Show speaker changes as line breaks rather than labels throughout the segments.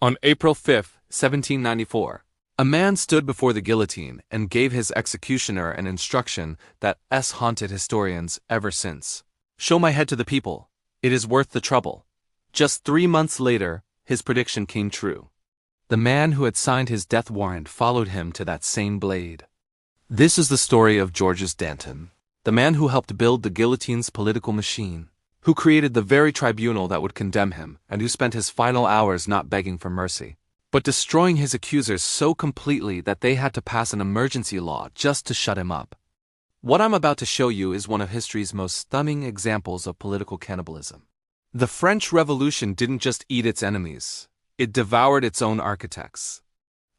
On April 5, 1794, a man stood before the guillotine and gave his executioner an instruction that has haunted historians ever since. "Show my head to the people. It is worth the trouble." Just 3 months later, his prediction came true. The man who had signed his death warrant followed him to that same blade. This is the story of Georges Danton, the man who helped build the guillotine's political machine, who created the very tribunal that would condemn him, and who spent his final hours not begging for mercy, but destroying his accusers so completely that they had to pass an emergency law just to shut him up. What I'm about to show you is one of history's most stunning examples of political cannibalism. The French Revolution didn't just eat its enemies, it devoured its own architects.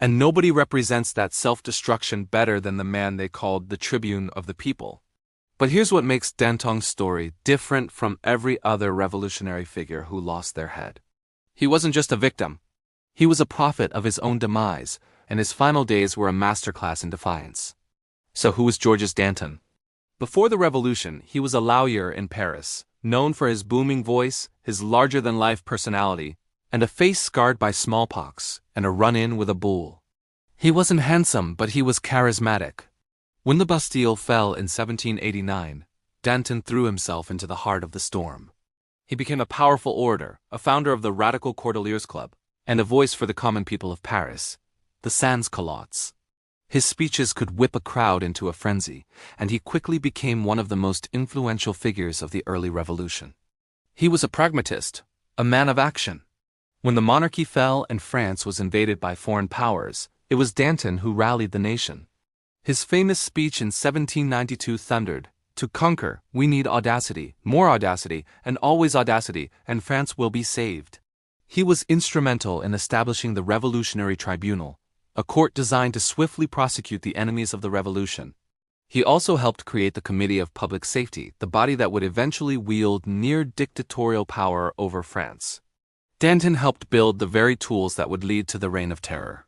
And nobody represents that self-destruction better than the man they called the Tribune of the People. But here's what makes Danton's story different from every other revolutionary figure who lost their head. He wasn't just a victim. He was a prophet of his own demise, and his final days were a masterclass in defiance. So who was Georges Danton? Before the revolution, he was a lawyer in Paris, known for his booming voice, his larger-than-life personality, and a face scarred by smallpox and a run-in with a bull. He wasn't handsome, but he was charismatic. When the Bastille fell in 1789, Danton threw himself into the heart of the storm. He became a powerful orator, a founder of the Radical Cordeliers Club, and a voice for the common people of Paris, the sans-culottes. His speeches could whip a crowd into a frenzy, and he quickly became one of the most influential figures of the early revolution. He was a pragmatist, a man of action. When the monarchy fell and France was invaded by foreign powers, it was Danton who rallied the nation. His famous speech in 1792 thundered, "To conquer, we need audacity, more audacity, and always audacity, and France will be saved." He was instrumental in establishing the Revolutionary Tribunal, a court designed to swiftly prosecute the enemies of the revolution. He also helped create the Committee of Public Safety, the body that would eventually wield near-dictatorial power over France. Danton helped build the very tools that would lead to the Reign of Terror.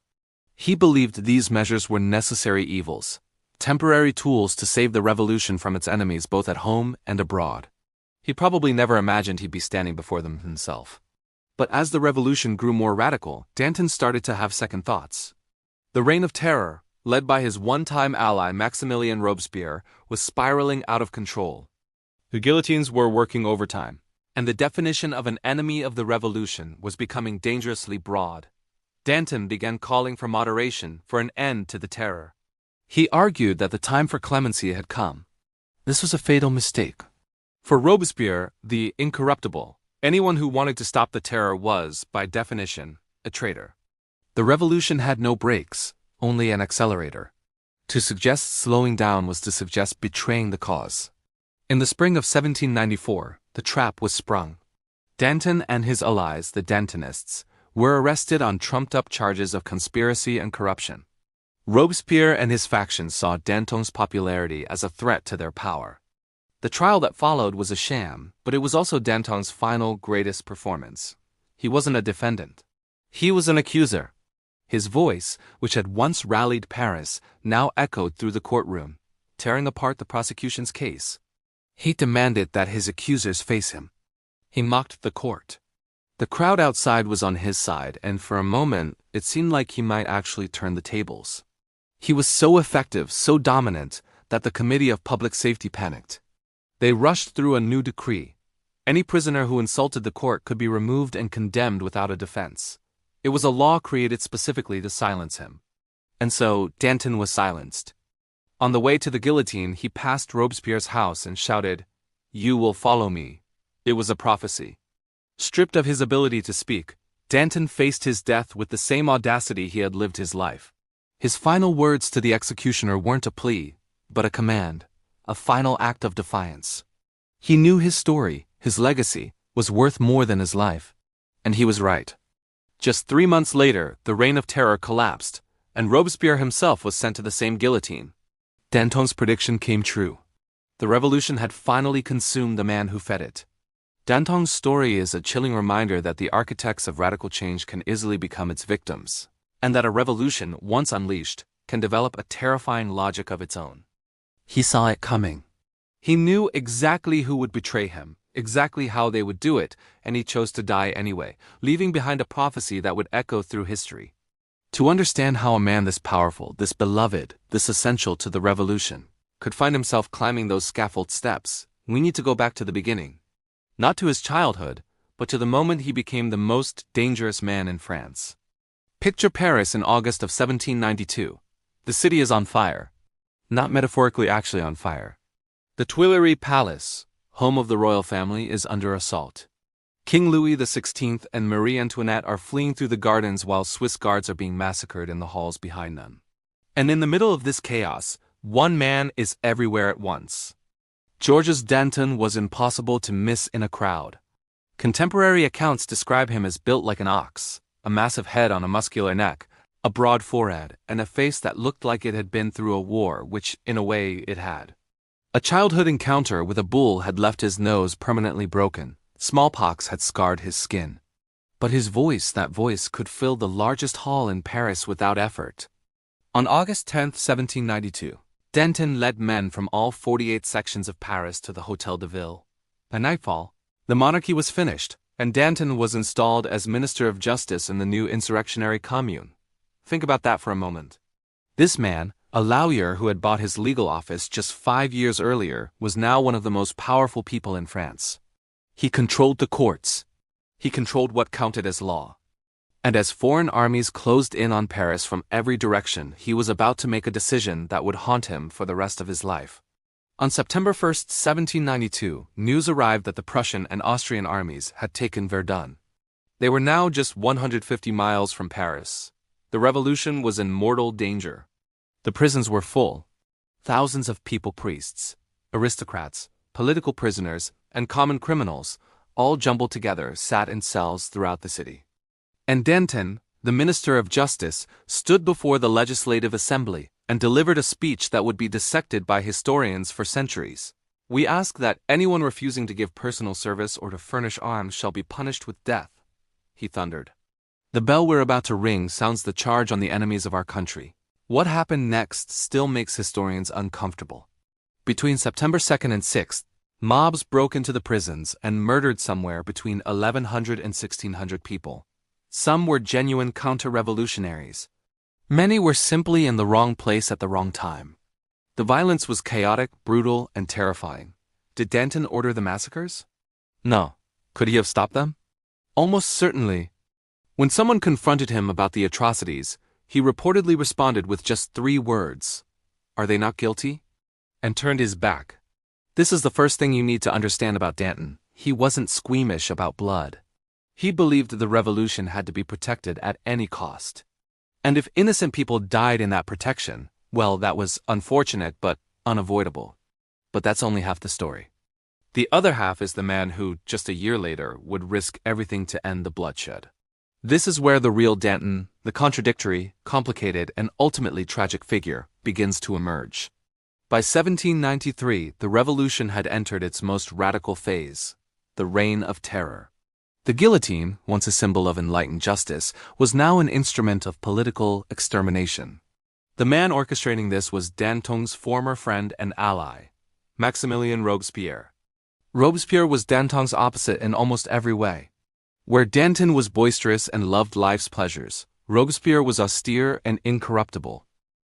He believed these measures were necessary evils, temporary tools to save the revolution from its enemies both at home and abroad. He probably never imagined he'd be standing before them himself. But as the revolution grew more radical, Danton started to have second thoughts. The Reign of Terror, led by his one-time ally Maximilien Robespierre, was spiraling out of control. The guillotines were working overtime, and the definition of an enemy of the revolution was becoming dangerously broad. Danton began calling for moderation, for an end to the terror. He argued that the time for clemency had come. This was a fatal mistake. For Robespierre, the incorruptible, anyone who wanted to stop the terror was, by definition, a traitor. The revolution had no brakes, only an accelerator. To suggest slowing down was to suggest betraying the cause. In the spring of 1794, the trap was sprung. Danton and his allies, the Dantonists, were arrested on trumped-up charges of conspiracy and corruption. Robespierre and his faction saw Danton's popularity as a threat to their power. The trial that followed was a sham, but it was also Danton's final greatest performance. He wasn't a defendant. He was an accuser. His voice, which had once rallied Paris, now echoed through the courtroom, tearing apart the prosecution's case. He demanded that his accusers face him. He mocked the court. The crowd outside was on his side, and for a moment, it seemed like he might actually turn the tables. He was so effective, so dominant, that the Committee of Public Safety panicked. They rushed through a new decree. Any prisoner who insulted the court could be removed and condemned without a defense. It was a law created specifically to silence him. And so, Danton was silenced. On the way to the guillotine, he passed Robespierre's house and shouted, "You will follow me." It was a prophecy. Stripped of his ability to speak, Danton faced his death with the same audacity he had lived his life. His final words to the executioner weren't a plea, but a command, a final act of defiance. He knew his story, his legacy, was worth more than his life. And he was right. Just 3 months later, the Reign of Terror collapsed, and Robespierre himself was sent to the same guillotine. Danton's prediction came true. The revolution had finally consumed the man who fed it. Danton's story is a chilling reminder that the architects of radical change can easily become its victims, and that a revolution, once unleashed, can develop a terrifying logic of its own. He saw it coming. He knew exactly who would betray him, exactly how they would do it, and he chose to die anyway, leaving behind a prophecy that would echo through history. To understand how a man this powerful, this beloved, this essential to the revolution, could find himself climbing those scaffold steps, we need to go back to the beginning. Not to his childhood, but to the moment he became the most dangerous man in France. Picture Paris in August of 1792. The city is on fire. Not metaphorically, actually on fire. The Tuileries Palace, home of the royal family, is under assault. King Louis XVI and Marie Antoinette are fleeing through the gardens while Swiss guards are being massacred in the halls behind them. And in the middle of this chaos, one man is everywhere at once. Georges Danton was impossible to miss in a crowd. Contemporary accounts describe him as built like an ox, a massive head on a muscular neck, a broad forehead, and a face that looked like it had been through a war, which, in a way, it had. A childhood encounter with a bull had left his nose permanently broken. Smallpox had scarred his skin. But his voice, that voice, could fill the largest hall in Paris without effort. On August 10, 1792, Danton led men from all 48 sections of Paris to the Hôtel de Ville. By nightfall, the monarchy was finished, and Danton was installed as Minister of Justice in the new insurrectionary commune. Think about that for a moment. This man, a lawyer who had bought his legal office just 5 years earlier, was now one of the most powerful people in France. He controlled the courts. He controlled what counted as law. And as foreign armies closed in on Paris from every direction, he was about to make a decision that would haunt him for the rest of his life. On September 1, 1792, news arrived that the Prussian and Austrian armies had taken Verdun. They were now just 150 miles from Paris. The revolution was in mortal danger. The prisons were full. Thousands of people, priests, aristocrats, political prisoners, and common criminals, all jumbled together, sat in cells throughout the city. And Danton, the Minister of Justice, stood before the Legislative Assembly and delivered a speech that would be dissected by historians for centuries. "We ask that anyone refusing to give personal service or to furnish arms shall be punished with death," he thundered. "The bell we're about to ring sounds the charge on the enemies of our country." What happened next still makes historians uncomfortable. Between September 2nd and 6th, mobs broke into the prisons and murdered somewhere between 1,100 and 1,600 people. Some were genuine counter-revolutionaries. Many were simply in the wrong place at the wrong time. The violence was chaotic, brutal, and terrifying. Did Danton order the massacres? No. Could he have stopped them? Almost certainly. When someone confronted him about the atrocities, he reportedly responded with just 3 words: "Are they not guilty?" and turned his back. This is the first thing you need to understand about Danton. He wasn't squeamish about blood. He believed the revolution had to be protected at any cost. And if innocent people died in that protection, well, that was unfortunate but unavoidable. But that's only half the story. The other half is the man who, just a year later, would risk everything to end the bloodshed. This is where the real Danton, the contradictory, complicated, and ultimately tragic figure, begins to emerge. By 1793, the revolution had entered its most radical phase, the Reign of Terror. The guillotine, once a symbol of enlightened justice, was now an instrument of political extermination. The man orchestrating this was Danton's former friend and ally, Maximilien Robespierre. Robespierre was Danton's opposite in almost every way. Where Danton was boisterous and loved life's pleasures, Robespierre was austere and incorruptible.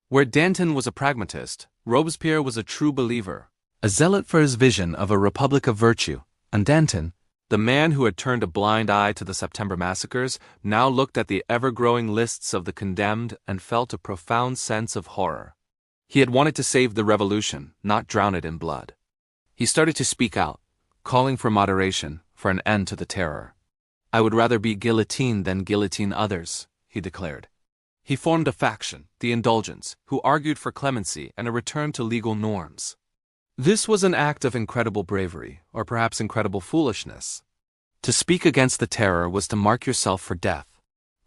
Where Danton was a pragmatist, Robespierre was a true believer, a zealot for his vision of a republic of virtue. And Danton, the man who had turned a blind eye to the September massacres, now looked at the ever-growing lists of the condemned and felt a profound sense of horror. He had wanted to save the revolution, not drown it in blood. He started to speak out, calling for moderation, for an end to the terror. "I would rather be guillotined than guillotine others," he declared. He formed a faction, the Indulgents, who argued for clemency and a return to legal norms. This was an act of incredible bravery, or perhaps incredible foolishness. To speak against the terror was to mark yourself for death.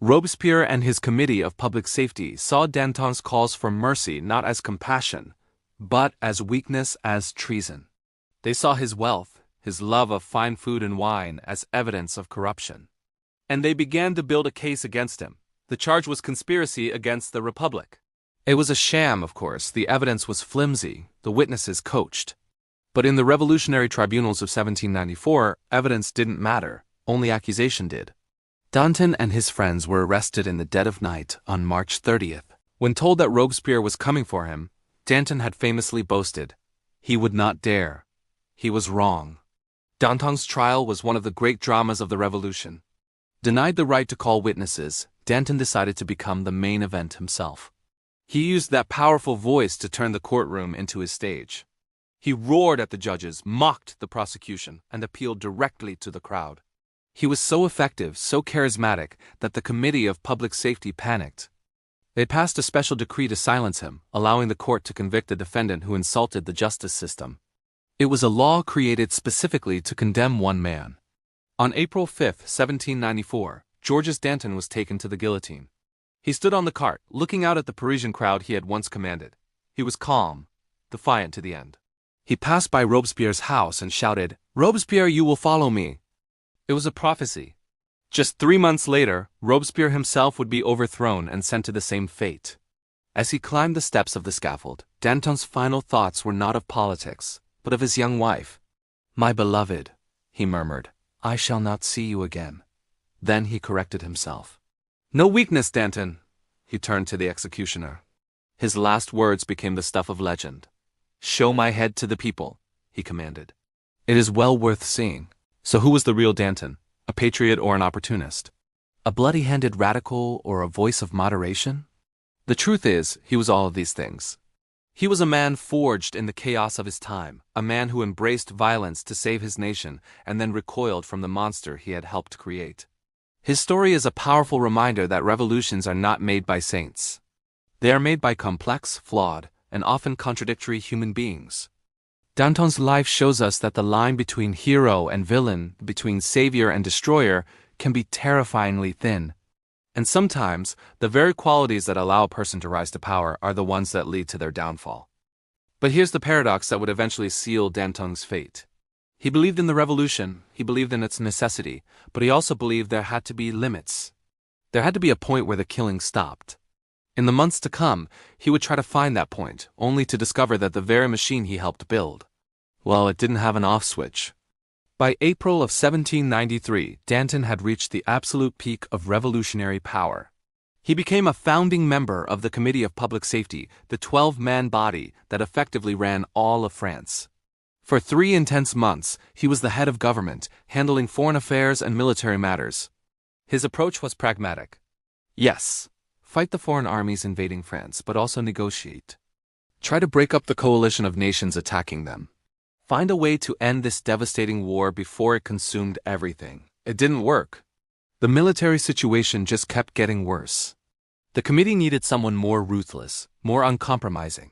Robespierre and his Committee of Public Safety saw Danton's calls for mercy not as compassion, but as weakness, as treason. They saw his wealth, his love of fine food and wine, as evidence of corruption. And they began to build a case against him. The charge was conspiracy against the Republic. It was a sham, of course. The evidence was flimsy, the witnesses coached. But in the Revolutionary Tribunals of 1794, evidence didn't matter, only accusation did. Danton and his friends were arrested in the dead of night on March 30th. When told that Robespierre was coming for him, Danton had famously boasted, "He would not dare. He was wrong." Danton's trial was one of the great dramas of the Revolution. Denied the right to call witnesses, Danton decided to become the main event himself. He used that powerful voice to turn the courtroom into his stage. He roared at the judges, mocked the prosecution, and appealed directly to the crowd. He was so effective, so charismatic, that the Committee of Public Safety panicked. They passed a special decree to silence him, allowing the court to convict the defendant who insulted the justice system. It was a law created specifically to condemn one man. On April 5, 1794, Georges Danton was taken to the guillotine. He stood on the cart, looking out at the Parisian crowd he had once commanded. He was calm, defiant to the end. He passed by Robespierre's house and shouted, "Robespierre, you will follow me." It was a prophecy. Just 3 months later, Robespierre himself would be overthrown and sent to the same fate. As he climbed the steps of the scaffold, Danton's final thoughts were not of politics, but of his young wife. "My beloved," he murmured, "I shall not see you again." Then he corrected himself. "No weakness, Danton." He turned to the executioner. His last words became the stuff of legend. "Show my head to the people," he commanded. It is well worth seeing. So who was the real Danton? A patriot or an opportunist? A bloody-handed radical or a voice of moderation? The truth is, he was all of these things. He was a man forged in the chaos of his time, a man who embraced violence to save his nation and then recoiled from the monster he had helped create. His story is a powerful reminder that revolutions are not made by saints. They are made by complex, flawed, and often contradictory human beings. Danton's life shows us that the line between hero and villain, between savior and destroyer, can be terrifyingly thin. And sometimes, the very qualities that allow a person to rise to power are the ones that lead to their downfall. But here's the paradox that would eventually seal Danton's fate. He believed in the revolution, he believed in its necessity, but he also believed there had to be limits. There had to be a point where the killing stopped. In the months to come, he would try to find that point, only to discover that the very machine he helped build, well, it didn't have an off switch. By April of 1793, Danton had reached the absolute peak of revolutionary power. He became a founding member of the Committee of Public Safety, the 12-man body that effectively ran all of France. For 3 intense months, he was the head of government, handling foreign affairs and military matters. His approach was pragmatic. Yes, fight the foreign armies invading France, but also negotiate. Try to break up the coalition of nations attacking them. Find a way to end this devastating war before it consumed everything. It didn't work. The military situation just kept getting worse. The committee needed someone more ruthless, more uncompromising.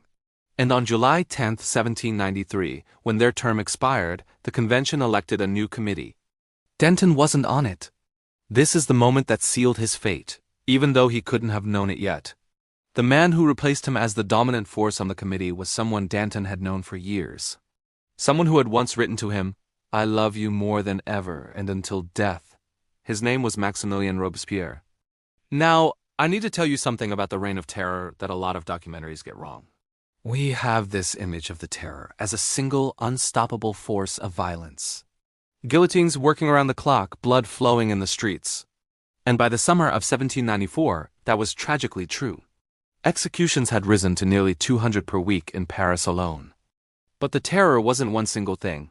And on July 10, 1793, when their term expired, the convention elected a new committee. Danton wasn't on it. This is the moment that sealed his fate, even though he couldn't have known it yet. The man who replaced him as the dominant force on the committee was someone Danton had known for years. Someone who had once written to him, "I love you more than ever and until death." His name was Maximilien Robespierre. Now, I need to tell you something about the Reign of Terror that a lot of documentaries get wrong. We have this image of the Terror as a single, unstoppable force of violence. Guillotines working around the clock, blood flowing in the streets. And by the summer of 1794, that was tragically true. Executions had risen to nearly 200 per week in Paris alone. But the terror wasn't one single thing.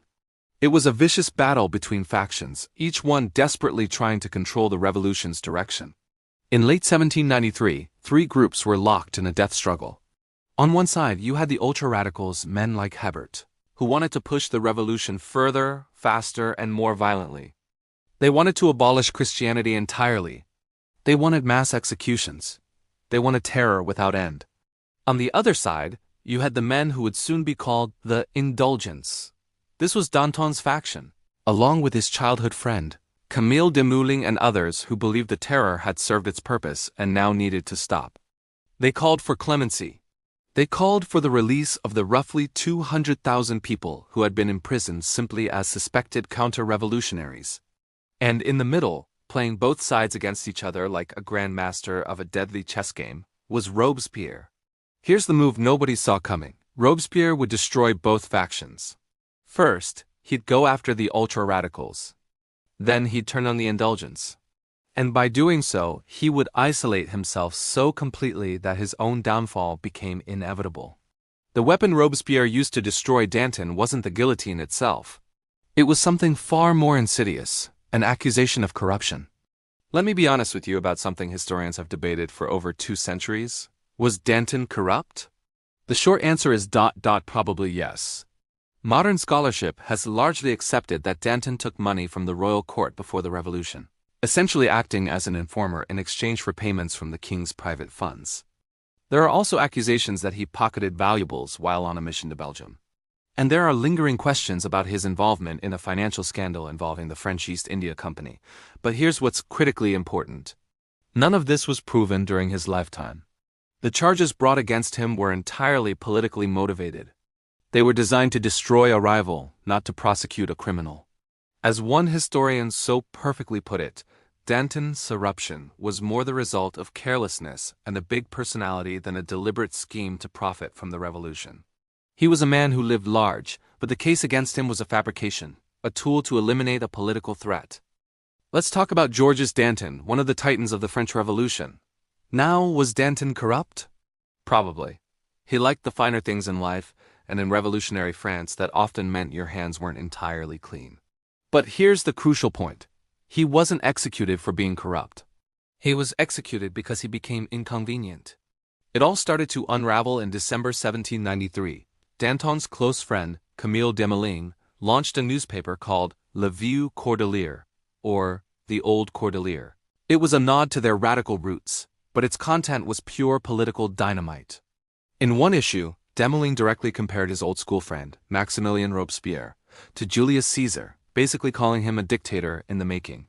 It was a vicious battle between factions, each one desperately trying to control the revolution's direction. In late 1793, 3 groups were locked in a death struggle. On one side, you had the ultra-radicals, men like Hebert, who wanted to push the revolution further, faster, and more violently. They wanted to abolish Christianity entirely. They wanted mass executions. They wanted terror without end. On the other side, you had the men who would soon be called the Indulgents. This was Danton's faction, along with his childhood friend, Camille Desmoulins and others who believed the terror had served its purpose and now needed to stop. They called for clemency. They called for the release of the roughly 200,000 people who had been imprisoned simply as suspected counter-revolutionaries. And in the middle, playing both sides against each other like a grandmaster of a deadly chess game, was Robespierre. Here's the move nobody saw coming. Robespierre would destroy both factions. First, he'd go after the ultra-radicals. Then he'd turn on the indulgents. And by doing so, he would isolate himself so completely that his own downfall became inevitable. The weapon Robespierre used to destroy Danton wasn't the guillotine itself. It was something far more insidious, an accusation of corruption. Let me be honest with you about something historians have debated for over 2 centuries. Was Danton corrupt? The short answer is probably yes. Modern scholarship has largely accepted that Danton took money from the royal court before the revolution, essentially acting as an informer in exchange for payments from the king's private funds. There are also accusations that he pocketed valuables while on a mission to Belgium. And there are lingering questions about his involvement in a financial scandal involving the French East India Company. But here's what's critically important. None of this was proven during his lifetime. The charges brought against him were entirely politically motivated. They were designed to destroy a rival, not to prosecute a criminal. As one historian so perfectly put it, Danton's corruption was more the result of carelessness and a big personality than a deliberate scheme to profit from the revolution. He was a man who lived large, but the case against him was a fabrication, a tool to eliminate a political threat. Let's talk about Georges Danton, one of the titans of the French Revolution. Now, was Danton corrupt? Probably. He liked the finer things in life, and in revolutionary France that often meant your hands weren't entirely clean. But here's the crucial point. He wasn't executed for being corrupt. He was executed because he became inconvenient. It all started to unravel in December 1793. Danton's close friend, Camille Desmoulins, launched a newspaper called Le Vieux Cordelier, or the Old Cordelier. It was a nod to their radical roots, but its content was pure political dynamite. In one issue, Desmoulins directly compared his old-school friend, Maximilien Robespierre, to Julius Caesar, basically calling him a dictator in the making.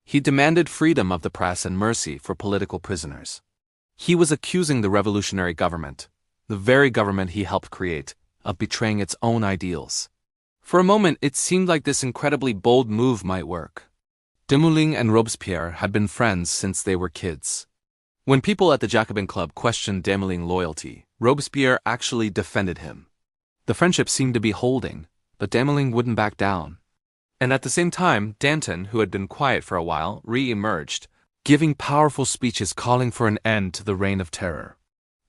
He demanded freedom of the press and mercy for political prisoners. He was accusing the revolutionary government, the very government he helped create, of betraying its own ideals. For a moment, it seemed like this incredibly bold move might work. Desmoulins and Robespierre had been friends since they were kids. When people at the Jacobin Club questioned Desmoulins' loyalty, Robespierre actually defended him. The friendship seemed to be holding, but Desmoulins wouldn't back down. And at the same time, Danton, who had been quiet for a while, re-emerged, giving powerful speeches calling for an end to the reign of terror.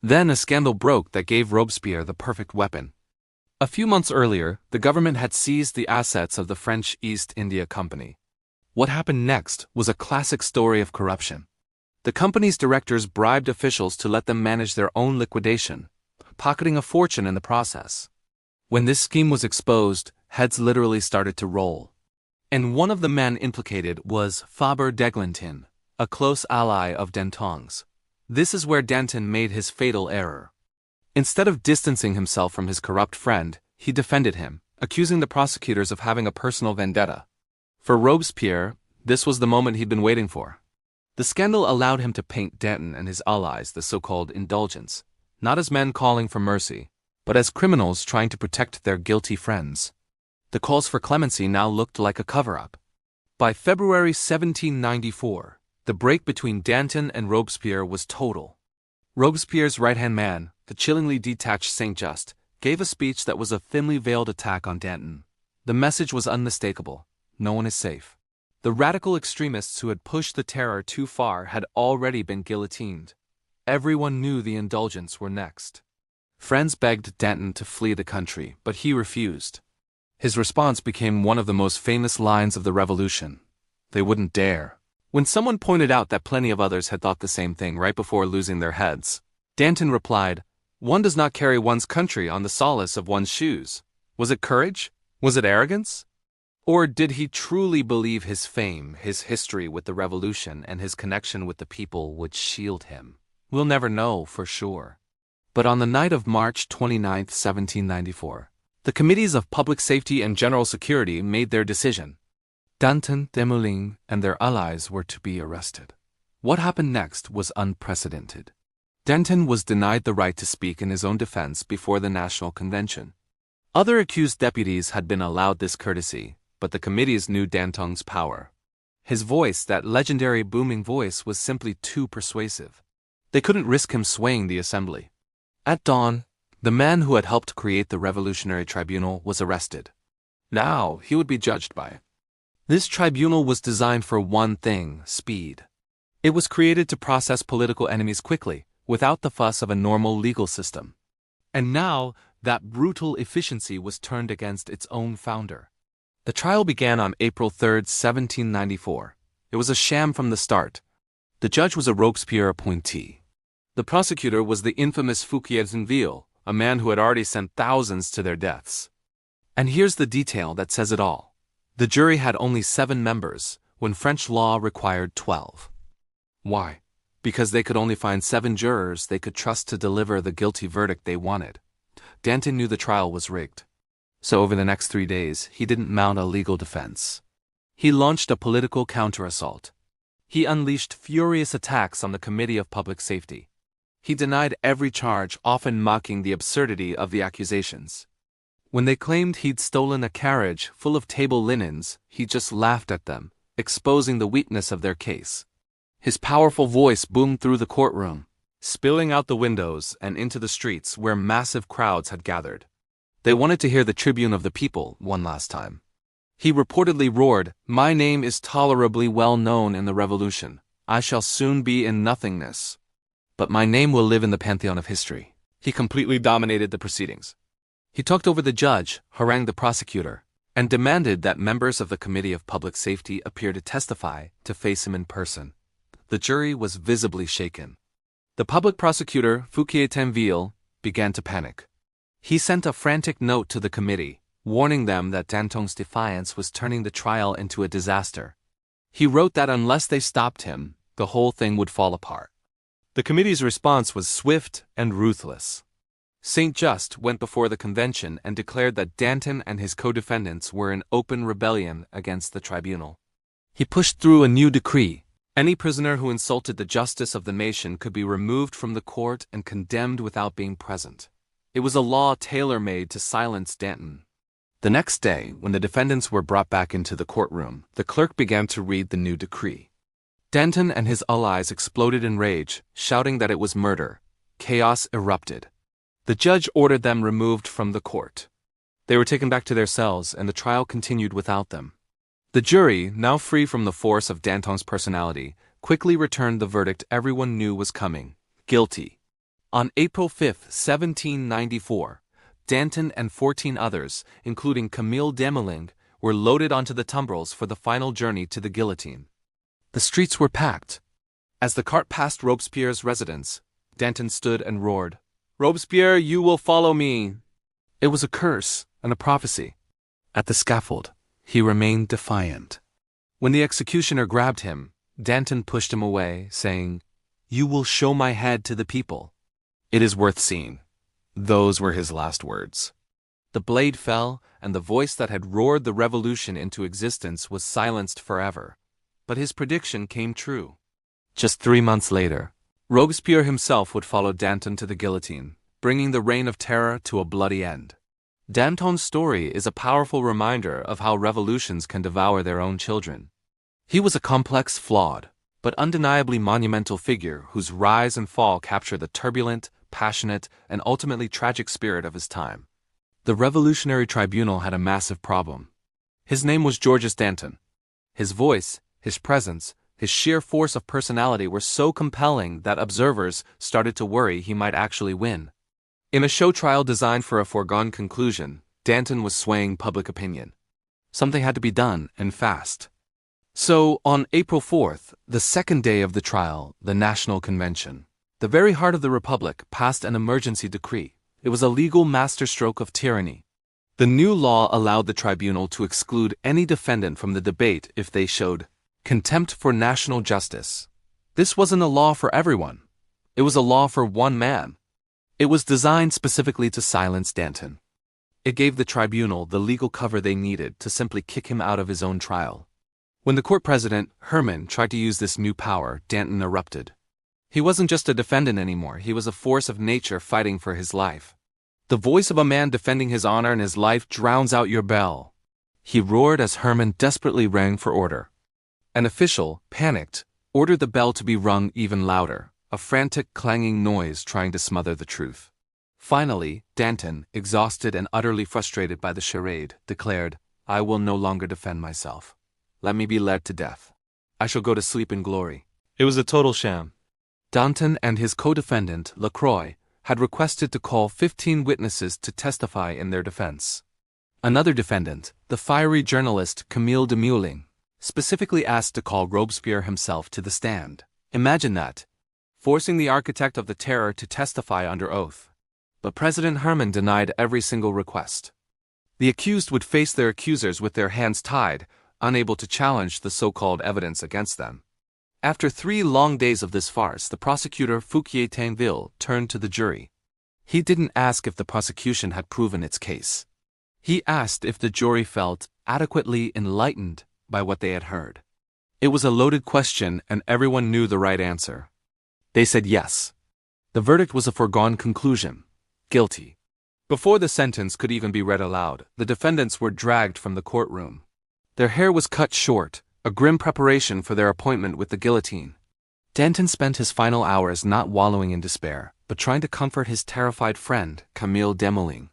Then a scandal broke that gave Robespierre the perfect weapon. A few months earlier, the government had seized the assets of the French East India Company. What happened next was a classic story of corruption. The company's directors bribed officials to let them manage their own liquidation, pocketing a fortune in the process. When this scheme was exposed, heads literally started to roll. And one of the men implicated was Fabre d'Eglinton, a close ally of Danton's. This is where Danton made his fatal error. Instead of distancing himself from his corrupt friend, he defended him, accusing the prosecutors of having a personal vendetta. For Robespierre, this was the moment he'd been waiting for. The scandal allowed him to paint Danton and his allies, the so-called indulgents, not as men calling for mercy, but as criminals trying to protect their guilty friends. The calls for clemency now looked like a cover-up. By February 1794, the break between Danton and Robespierre was total. Robespierre's right-hand man, the chillingly detached Saint-Just, gave a speech that was a thinly veiled attack on Danton. The message was unmistakable. No one is safe. The radical extremists who had pushed the terror too far had already been guillotined. Everyone knew the indulgents were next. Friends begged Danton to flee the country, but he refused. His response became one of the most famous lines of the revolution. They wouldn't dare. When someone pointed out that plenty of others had thought the same thing right before losing their heads, Danton replied, "One does not carry one's country on the solace of one's shoes." Was it courage? Was it arrogance? Or did he truly believe his fame, his history with the revolution, and his connection with the people would shield him? We'll never know for sure. But on the night of March 29, 1794, the Committees of Public Safety and General Security made their decision. Danton, Desmoulins, and their allies were to be arrested. What happened next was unprecedented. Danton was denied the right to speak in his own defense before the National Convention. Other accused deputies had been allowed this courtesy, but the committees knew Danton's power. His voice, that legendary booming voice, was simply too persuasive. They couldn't risk him swaying the assembly. At dawn, the man who had helped create the Revolutionary Tribunal was arrested. Now he would be judged by it. This tribunal was designed for one thing: speed. It was created to process political enemies quickly, without the fuss of a normal legal system. And now, that brutal efficiency was turned against its own founder. The trial began on April 3, 1794. It was a sham from the start. The judge was a Robespierre appointee. The prosecutor was the infamous Fouquier-Tinville, a man who had already sent thousands to their deaths. And here's the detail that says it all. The jury had only 7 members, when French law required 12. Why? Because they could only find 7 jurors they could trust to deliver the guilty verdict they wanted. Danton knew the trial was rigged. So over the next 3 days, he didn't mount a legal defense. He launched a political counter-assault. He unleashed furious attacks on the Committee of Public Safety. He denied every charge, often mocking the absurdity of the accusations. When they claimed he'd stolen a carriage full of table linens, he just laughed at them, exposing the weakness of their case. His powerful voice boomed through the courtroom, spilling out the windows and into the streets where massive crowds had gathered. They wanted to hear the tribune of the people one last time. He reportedly roared, "My name is tolerably well known in the Revolution. I shall soon be in nothingness. But my name will live in the pantheon of history." He completely dominated the proceedings. He talked over the judge, harangued the prosecutor, and demanded that members of the Committee of Public Safety appear to testify to face him in person. The jury was visibly shaken. The public prosecutor, Fouquier-Tinville, began to panic. He sent a frantic note to the committee, warning them that Danton's defiance was turning the trial into a disaster. He wrote that unless they stopped him, the whole thing would fall apart. The committee's response was swift and ruthless. Saint Just went before the convention and declared that Danton and his co-defendants were in open rebellion against the tribunal. He pushed through a new decree. Any prisoner who insulted the justice of the nation could be removed from the court and condemned without being present. It was a law tailor-made to silence Danton. The next day, when the defendants were brought back into the courtroom, the clerk began to read the new decree. Danton and his allies exploded in rage, shouting that it was murder. Chaos erupted. The judge ordered them removed from the court. They were taken back to their cells, and the trial continued without them. The jury, now free from the force of Danton's personality, quickly returned the verdict everyone knew was coming: guilty. On April 5, 1794, Danton and 14 others, including Camille Desmoulins, were loaded onto the tumbrils for the final journey to the guillotine. The streets were packed. As the cart passed Robespierre's residence, Danton stood and roared, "Robespierre, you will follow me." It was a curse and a prophecy. At the scaffold, he remained defiant. When the executioner grabbed him, Danton pushed him away, saying, "You will show my head to the people." It is worth seeing. Those were his last words. The blade fell, and the voice that had roared the revolution into existence was silenced forever. But his prediction came true. Just 3 months later, Robespierre himself would follow Danton to the guillotine, bringing the reign of terror to a bloody end. Danton's story is a powerful reminder of how revolutions can devour their own children. He was a complex, flawed, but undeniably monumental figure whose rise and fall capture the turbulent, passionate, and ultimately tragic spirit of his time. The Revolutionary Tribunal had a massive problem. His name was Georges Danton. His voice, his presence, his sheer force of personality were so compelling that observers started to worry he might actually win. In a show trial designed for a foregone conclusion, Danton was swaying public opinion. Something had to be done, and fast. So, on April 4th, the second day of the trial, the National Convention, the very heart of the Republic, passed an emergency decree. It was a legal masterstroke of tyranny. The new law allowed the tribunal to exclude any defendant from the debate if they showed contempt for national justice. This wasn't a law for everyone. It was a law for one man. It was designed specifically to silence Danton. It gave the tribunal the legal cover they needed to simply kick him out of his own trial. When the court president, Herman, tried to use this new power, Danton erupted. He wasn't just a defendant anymore, he was a force of nature fighting for his life. The voice of a man defending his honor and his life drowns out your bell. He roared as Herman desperately rang for order. An official, panicked, ordered the bell to be rung even louder, a frantic clanging noise trying to smother the truth. Finally, Danton, exhausted and utterly frustrated by the charade, declared, I will no longer defend myself. Let me be led to death. I shall go to sleep in glory. It was a total sham. Danton and his co-defendant, Lacroix, had requested to call 15 witnesses to testify in their defense. Another defendant, the fiery journalist Camille Desmoulins, specifically asked to call Robespierre himself to the stand. Imagine that. Forcing the architect of the terror to testify under oath. But President Herman denied every single request. The accused would face their accusers with their hands tied, unable to challenge the so-called evidence against them. After 3 long days of this farce, the prosecutor Fouquier Tinville turned to the jury. He didn't ask if the prosecution had proven its case. He asked if the jury felt adequately enlightened by what they had heard. It was a loaded question and everyone knew the right answer. They said yes. The verdict was a foregone conclusion. Guilty. Before the sentence could even be read aloud, the defendants were dragged from the courtroom. Their hair was cut short, a grim preparation for their appointment with the guillotine. Danton spent his final hours not wallowing in despair, but trying to comfort his terrified friend, Camille Desmoulins.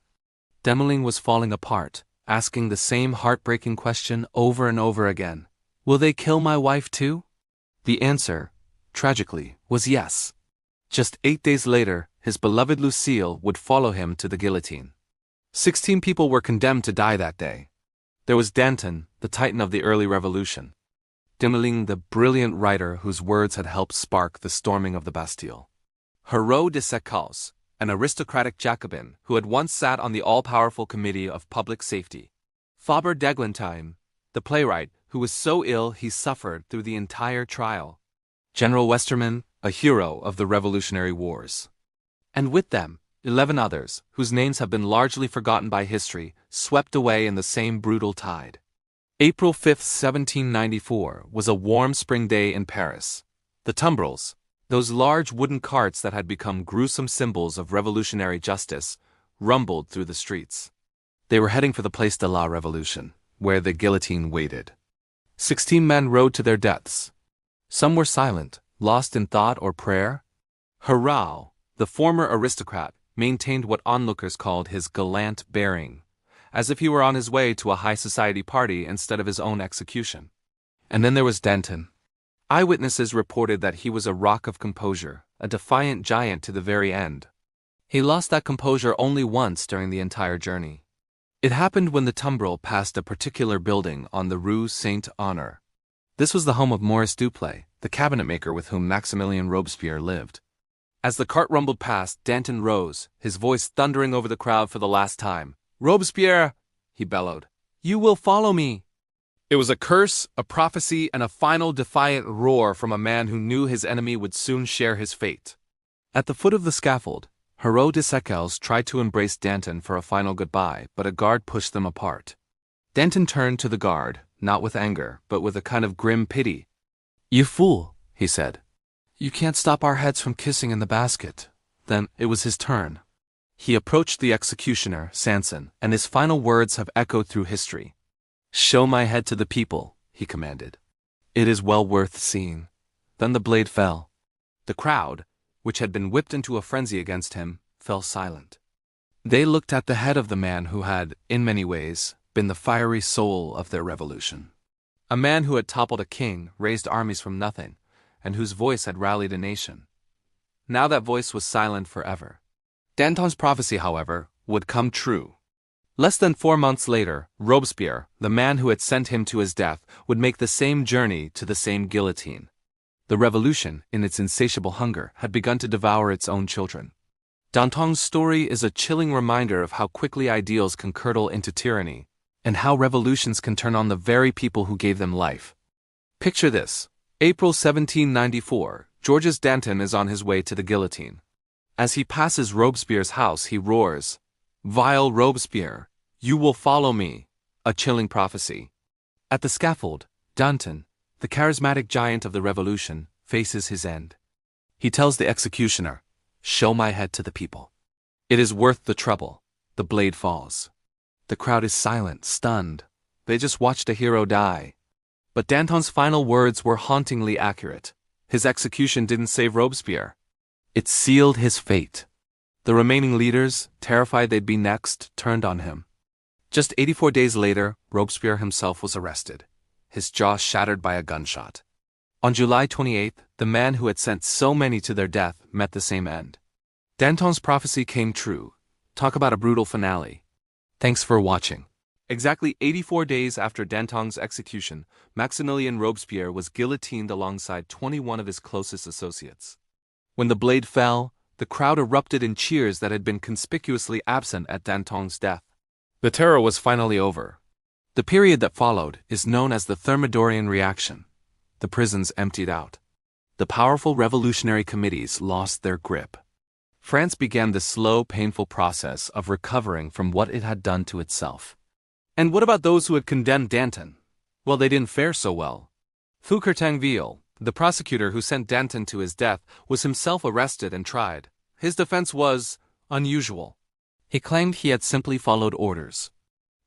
Desmoulins was falling apart, asking the same heartbreaking question over and over again. Will they kill my wife too? The answer, tragically, was yes. Just 8 days later, his beloved Lucille would follow him to the guillotine. 16 people were condemned to die that day. There was Danton, the titan of the early revolution. Desmoulins, the brilliant writer whose words had helped spark the storming of the Bastille. Hérault de Séquelles, an aristocratic Jacobin who had once sat on the all-powerful Committee of Public Safety. Faber d'Eglantine, the playwright who was so ill he suffered through the entire trial. General Westermann, a hero of the Revolutionary Wars. And with them, 11 others, whose names have been largely forgotten by history, swept away in the same brutal tide. April 5, 1794, was a warm spring day in Paris. The tumbrils, those large wooden carts that had become gruesome symbols of revolutionary justice, rumbled through the streets. They were heading for the Place de la Révolution, where the guillotine waited. 16 men rode to their deaths. Some were silent, lost in thought or prayer. Hérault, the former aristocrat, maintained what onlookers called his gallant bearing, as if he were on his way to a high society party instead of his own execution. And then there was Danton. Eyewitnesses reported that he was a rock of composure, a defiant giant to the very end. He lost that composure only once during the entire journey. It happened when the tumbril passed a particular building on the Rue Saint-Honore. This was the home of Maurice Duplay, the cabinet-maker with whom Maximilien Robespierre lived. As the cart rumbled past, Danton rose, his voice thundering over the crowd for the last time. "Robespierre," he bellowed, "you will follow me." It was a curse, a prophecy, and a final defiant roar from a man who knew his enemy would soon share his fate. At the foot of the scaffold, Hérault de Séquelles tried to embrace Danton for a final goodbye, but a guard pushed them apart. Danton turned to the guard, not with anger, but with a kind of grim pity. "You fool," he said. "You can't stop our heads from kissing in the basket." Then it was his turn. He approached the executioner, Sanson, and his final words have echoed through history. "Show my head to the people," he commanded. "It is well worth seeing." Then the blade fell. The crowd, which had been whipped into a frenzy against him, fell silent. They looked at the head of the man who had, in many ways, been the fiery soul of their revolution. A man who had toppled a king, raised armies from nothing, and whose voice had rallied a nation. Now that voice was silent forever. Danton's prophecy, however, would come true. Less than 4 months later, Robespierre, the man who had sent him to his death, would make the same journey to the same guillotine. The revolution, in its insatiable hunger, had begun to devour its own children. Danton's story is a chilling reminder of how quickly ideals can curdle into tyranny, and how revolutions can turn on the very people who gave them life. Picture this. April 1794, Georges Danton is on his way to the guillotine. As he passes Robespierre's house, he roars, "Vile Robespierre, you will follow me," a chilling prophecy. At the scaffold, Danton, the charismatic giant of the revolution, faces his end. He tells the executioner, "Show my head to the people." It is worth the trouble. The blade falls. The crowd is silent, stunned. They just watched a hero die. But Danton's final words were hauntingly accurate. His execution didn't save Robespierre. It sealed his fate. The remaining leaders, terrified they'd be next, turned on him. Just 84 days later, Robespierre himself was arrested, his jaw shattered by a gunshot. On July 28, the man who had sent so many to their death met the same end. Danton's prophecy came true. Talk about a brutal finale. Thanks for watching. Exactly 84 days after Danton's execution, Maximilien Robespierre was guillotined alongside 21 of his closest associates. When the blade fell, the crowd erupted in cheers that had been conspicuously absent at Danton's death. The terror was finally over. The period that followed is known as the Thermidorian reaction. The prisons emptied out. The powerful revolutionary committees lost their grip. France began the slow, painful process of recovering from what it had done to itself. And what about those who had condemned Danton? Well, they didn't fare so well. Foucartinville, the prosecutor who sent Danton to his death, was himself arrested and tried. His defense was unusual. He claimed he had simply followed orders.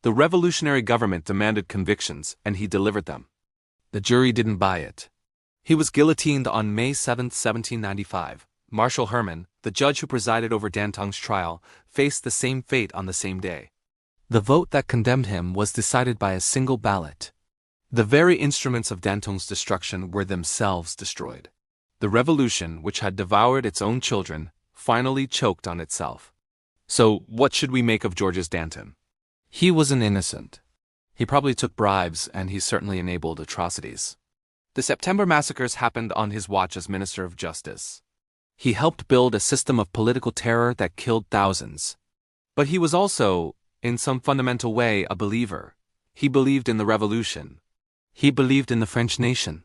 The revolutionary government demanded convictions, and he delivered them. The jury didn't buy it. He was guillotined on May 7, 1795. Marshal Herman, the judge who presided over Danton's trial, faced the same fate on the same day. The vote that condemned him was decided by a single ballot. The very instruments of Danton's destruction were themselves destroyed. The revolution, which had devoured its own children, finally choked on itself. So, what should we make of Georges Danton? He was an innocent. He probably took bribes, and he certainly enabled atrocities. The September massacres happened on his watch as Minister of Justice. He helped build a system of political terror that killed thousands. But he was also, in some fundamental way, a believer. He believed in the revolution. He believed in the French nation.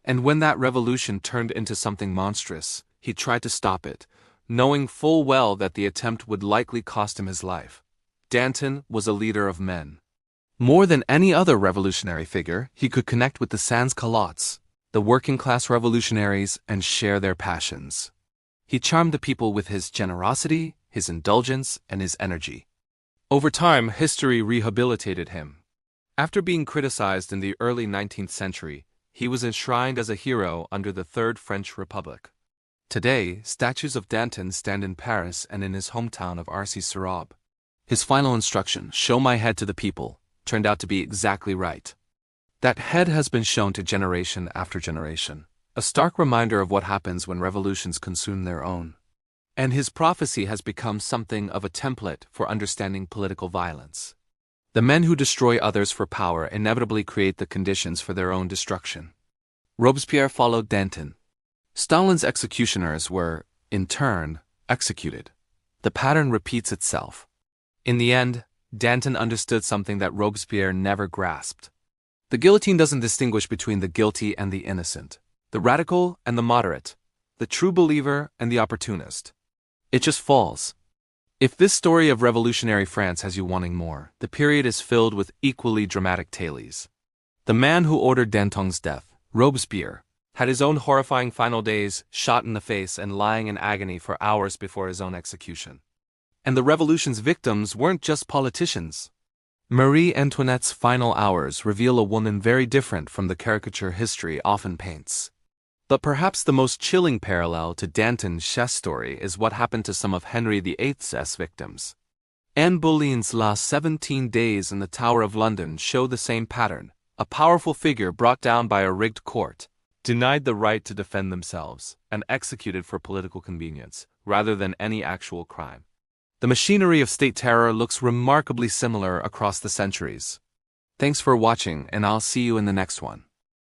And when that revolution turned into something monstrous, he tried to stop it, knowing full well that the attempt would likely cost him his life. Danton was a leader of men. More than any other revolutionary figure, he could connect with the sans-culottes, the working-class revolutionaries, and share their passions. He charmed the people with his generosity, his indulgence, and his energy. Over time, history rehabilitated him. After being criticized in the early 19th century, he was enshrined as a hero under the Third French Republic. Today, statues of Danton stand in Paris and in his hometown of Arcis-sur-Aube. His final instruction, "Show my head to the people," turned out to be exactly right. That head has been shown to generation after generation, a stark reminder of what happens when revolutions consume their own. And his prophecy has become something of a template for understanding political violence. The men who destroy others for power inevitably create the conditions for their own destruction. Robespierre followed Danton. Stalin's executioners were, in turn, executed. The pattern repeats itself. In the end, Danton understood something that Robespierre never grasped. The guillotine doesn't distinguish between the guilty and the innocent, the radical and the moderate, the true believer and the opportunist. It just falls. If this story of revolutionary France has you wanting more, the period is filled with equally dramatic tales. The man who ordered Danton's death, Robespierre, had his own horrifying final days, shot in the face and lying in agony for hours before his own execution. And the revolution's victims weren't just politicians. Marie Antoinette's final hours reveal a woman very different from the caricature history often paints. But perhaps the most chilling parallel to Danton's chess story is what happened to some of Henry VIII's victims. Anne Boleyn's last 17 days in the Tower of London show the same pattern. A powerful figure brought down by a rigged court, denied the right to defend themselves, and executed for political convenience, rather than any actual crime. The machinery of state terror looks remarkably similar across the centuries. Thanks for watching, and I'll see you in the next one.